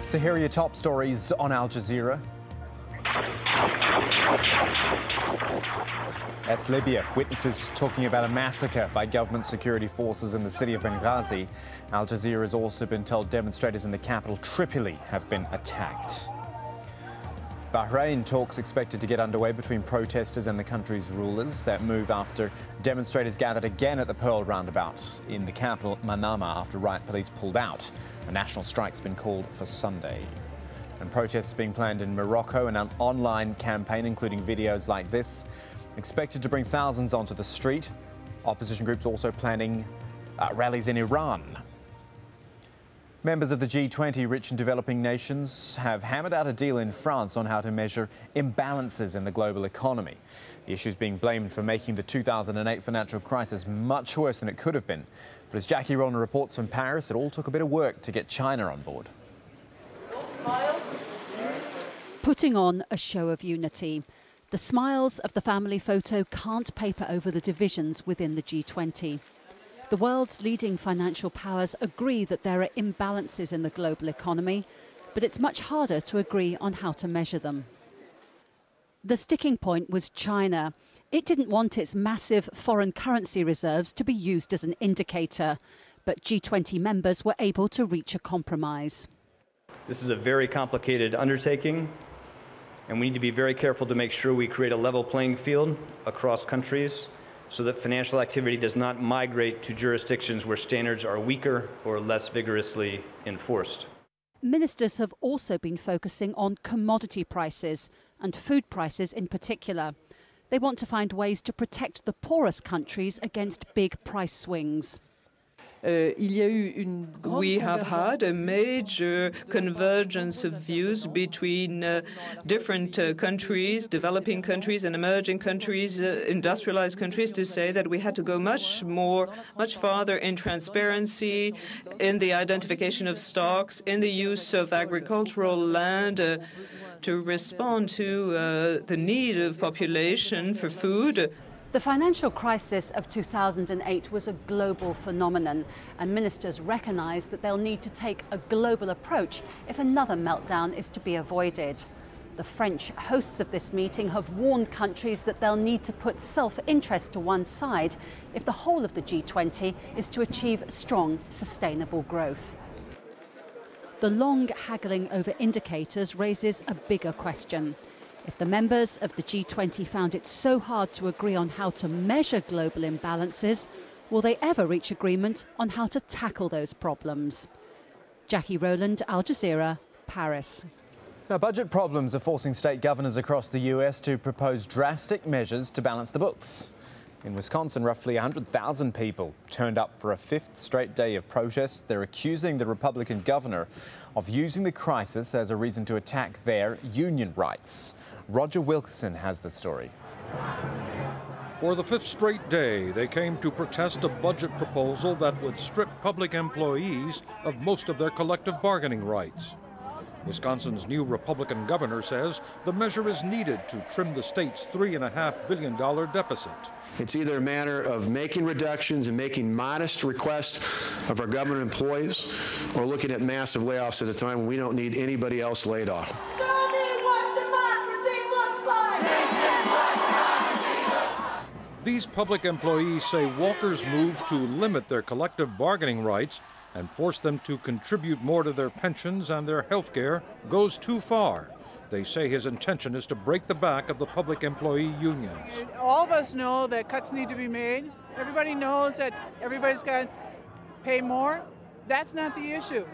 So here are your top stories on Al Jazeera. That's Libya. Witnesses talking about a massacre by government security forces in the city of Benghazi. Al Jazeera has also been told demonstrators in the capital, Tripoli, have been attacked. Bahrain talks expected to get underway between protesters and the country's rulers. That move after demonstrators gathered again at the Pearl roundabout in the capital, Manama, after riot police pulled out. A national strike's been called for Sunday. And protests being planned in Morocco, and an online campaign including videos like this expected to bring thousands onto the street. Opposition groups also planning rallies in Iran. Members of the G20, rich and developing nations, have hammered out a deal in France on how to measure imbalances in the global economy. The issue is being blamed for making the 2008 financial crisis much worse than it could have been. But as Jackie Rowland reports from Paris, it all took a bit of work to get China on board. Putting on a show of unity. The smiles of the family photo can't paper over the divisions within the G20. The world's leading financial powers agree that there are imbalances in the global economy, but it's much harder to agree on how to measure them. The sticking point was China. It didn't want its massive foreign currency reserves to be used as an indicator, but G20 members were able to reach a compromise. This is a very complicated undertaking, and we need to be very careful to make sure we create a level playing field across countries so that financial activity does not migrate to jurisdictions where standards are weaker or less vigorously enforced. Ministers have also been focusing on commodity prices and food prices in particular. They want to find ways to protect the poorest countries against big price swings. We have had a major convergence of views between different countries, developing countries and emerging countries, industrialized countries, to say that we had to go much farther in transparency, in the identification of stocks, in the use of agricultural land to respond to the need of population for food. The financial crisis of 2008 was a global phenomenon, and ministers recognise that they'll need to take a global approach if another meltdown is to be avoided. The French hosts of this meeting have warned countries that they'll need to put self-interest to one side if the whole of the G20 is to achieve strong, sustainable growth. The long haggling over indicators raises a bigger question. If the members of the G20 found it so hard to agree on how to measure global imbalances, will they ever reach agreement on how to tackle those problems? Jackie Rowland, Al Jazeera, Paris. Now, budget problems are forcing state governors across the US to propose drastic measures to balance the books. In Wisconsin, roughly 100,000 people turned up for a fifth straight day of protests. They're accusing the Republican governor of using the crisis as a reason to attack their union rights. Roger Wilkerson has the story. For the fifth straight day, they came to protest a budget proposal that would strip public employees of most of their collective bargaining rights. Wisconsin's new Republican governor says the measure is needed to trim the state's $3.5 billion deficit. It's either a matter of making reductions and making modest requests of our government employees, or looking at massive layoffs at a time when we don't need anybody else laid off. Show me what democracy looks like! These public employees say Walker's move to limit their collective bargaining rights and force them to contribute more to their pensions and their health care goes too far. They say his intention is to break the back of the public employee unions. All of us know that cuts need to be made. Everybody knows that everybody's got to pay more. That's not the issue.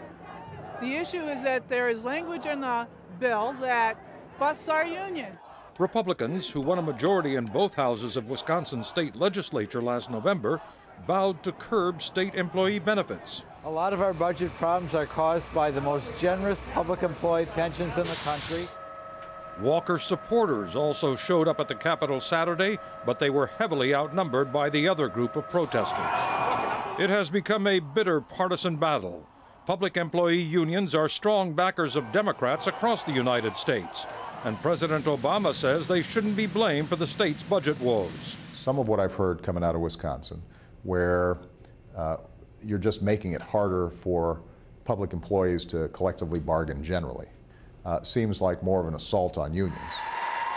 The issue is that there is language in the bill that busts our union. Republicans, who won a majority in both houses of Wisconsin's state legislature last November, vowed to curb state employee benefits. A lot of our budget problems are caused by the most generous public employee pensions in the country. Walker supporters also showed up at the Capitol Saturday, but they were heavily outnumbered by the other group of protesters. It has become a bitter partisan battle. Public employee unions are strong backers of Democrats across the United States, and President Obama says they shouldn't be blamed for the state's budget woes. Some of what I've heard coming out of Wisconsin, where you're just making it harder for public employees to collectively bargain generally. Seems like more of an assault on unions.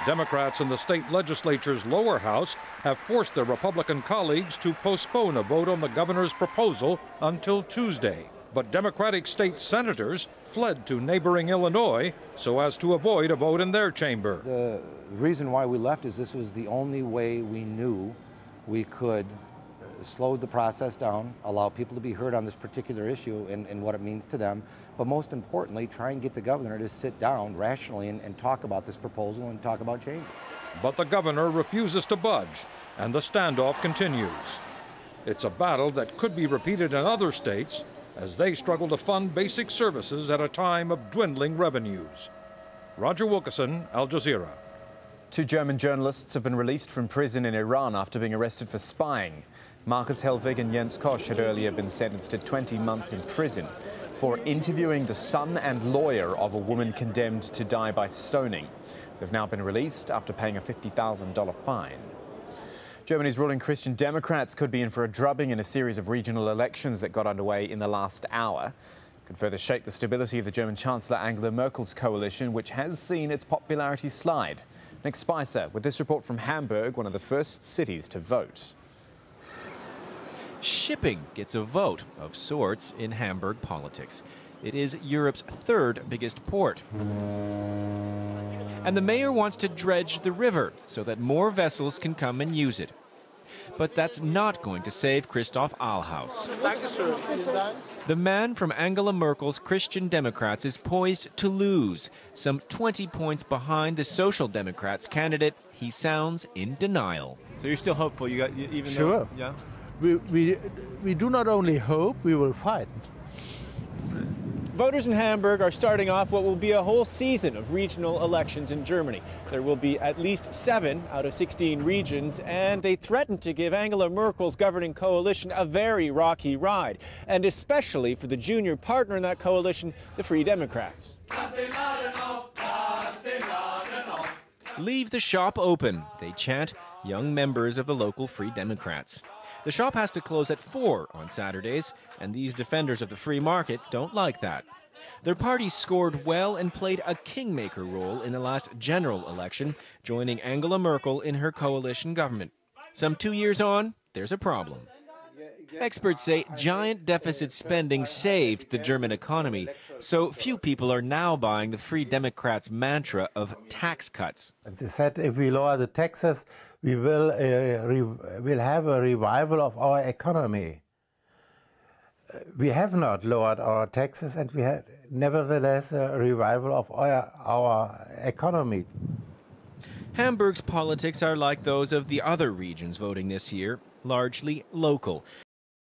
Democrats in the state legislature's lower house have forced their Republican colleagues to postpone a vote on the governor's proposal until Tuesday. But Democratic state senators fled to neighboring Illinois so as to avoid a vote in their chamber. The reason why we left is this was the only way we knew we could slow the process down, allow people to be heard on this particular issue and what it means to them, but most importantly, try and get the governor to sit down rationally and talk about this proposal and talk about changes. But the governor refuses to budge, and the standoff continues. It's a battle that could be repeated in other states as they struggle to fund basic services at a time of dwindling revenues. Roger Wilkerson, Al Jazeera. 2 German journalists have been released from prison in Iran after being arrested for spying. Markus Hellwig and Jens Kosch had earlier been sentenced to 20 months in prison for interviewing the son and lawyer of a woman condemned to die by stoning. They've now been released after paying a $50,000 fine. Germany's ruling Christian Democrats could be in for a drubbing in a series of regional elections that got underway in the last hour. It could further shake the stability of the German Chancellor Angela Merkel's coalition, which has seen its popularity slide. Nick Spicer with this report from Hamburg, one of the first cities to vote. Shipping gets a vote of sorts in Hamburg politics. It is Europe's 3rd biggest port. And the mayor wants to dredge the river so that more vessels can come and use it. But that's not going to save Christoph Ahlhaus. The man from Angela Merkel's Christian Democrats is poised to lose, some 20 points behind the Social Democrats candidate. He sounds in denial. So you're still hopeful? Even sure. Though, yeah. We do not only hope, we will fight. Voters in Hamburg are starting off what will be a whole season of regional elections in Germany. There will be at least 7 out of 16 regions, and they threaten to give Angela Merkel's governing coalition a very rocky ride, and especially for the junior partner in that coalition, the Free Democrats. Leave the shop open, they chant, young members of the local Free Democrats. The shop has to close at 4 on Saturdays, and these defenders of the free market don't like that. Their party scored well and played a kingmaker role in the last general election, joining Angela Merkel in her coalition government. Some 2 years on, there's a problem. Experts say giant deficit spending saved the German economy, so few people are now buying the Free Democrats' mantra of tax cuts. They said if we lower the taxes, we will have a revival of our economy. We have not lowered our taxes, and we had nevertheless a revival of our economy. Hamburg's politics are like those of the other regions voting this year, largely local.